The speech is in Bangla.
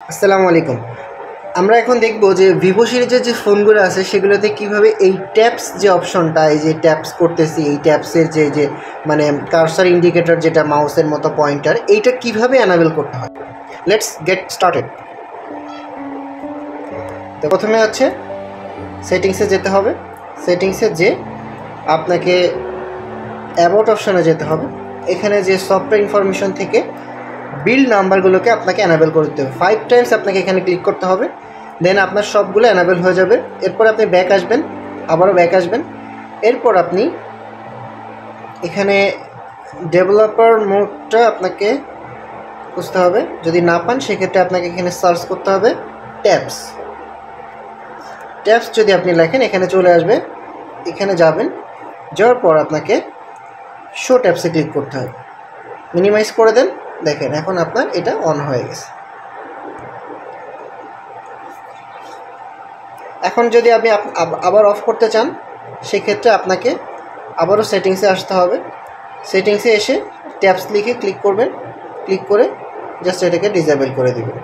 আসসালামু আলাইকুম। আমরা এখন দেখব যে ভিভো সিরিজের যে ফোনগুলো আছে সেগুলোতে কিভাবে এই ট্যাপস যে অপশনটা, এই যে ট্যাপস করতেছি, এই ট্যাপসের যে মানে কার্সার ইন্ডিকেটর যেটা মাউসের মতো পয়েন্টার, এইটা কিভাবে অ্যানাবেল করতে হয়। Let's get started. তো প্রথমে হচ্ছে সেটিংসে যেতে হবে। সেটিংসে যে আপনাকে অ্যাবাউট অপশনে যেতে হবে। এখানে যে সফটওয়্যার ইনফরমেশন থেকে বিল্ড নাম্বারগুলোকে আপনাকে অ্যানাবেল করে দিতে হবে। 5 টাইমস আপনাকে এখানে ক্লিক করতে হবে, দেন আপনার সবগুলো অ্যানাবেল হয়ে যাবে। এরপর আপনি ব্যাক আসবেন, আবারও ব্যাক আসবেন। এরপর আপনি এখানে ডেভেলপার মোডটা আপনাকে খুঁজতে হবে। যদি না পান সেক্ষেত্রে আপনাকে এখানে সার্চ করতে হবে ট্যাপস। ট্যাপস যদি আপনি লেখেন এখানে চলে আসবে। এখানে যাবেন, যাওয়ার পর আপনাকে শো ট্যাপসে ক্লিক করতে হবে। মিনিমাইজ করে দেন, দেখেন এখন আপনার এটা অন হয়ে গেছে। এখন যদি আপনি আবার অফ করতে চান সেক্ষেত্রে আপনাকে আবারও সেটিংসে আসতে হবে। সেটিংসে এসে ট্যাপস লিখে ক্লিক করবেন, ক্লিক করে জাস্ট এটাকে ডিসেবল করে দেবেন।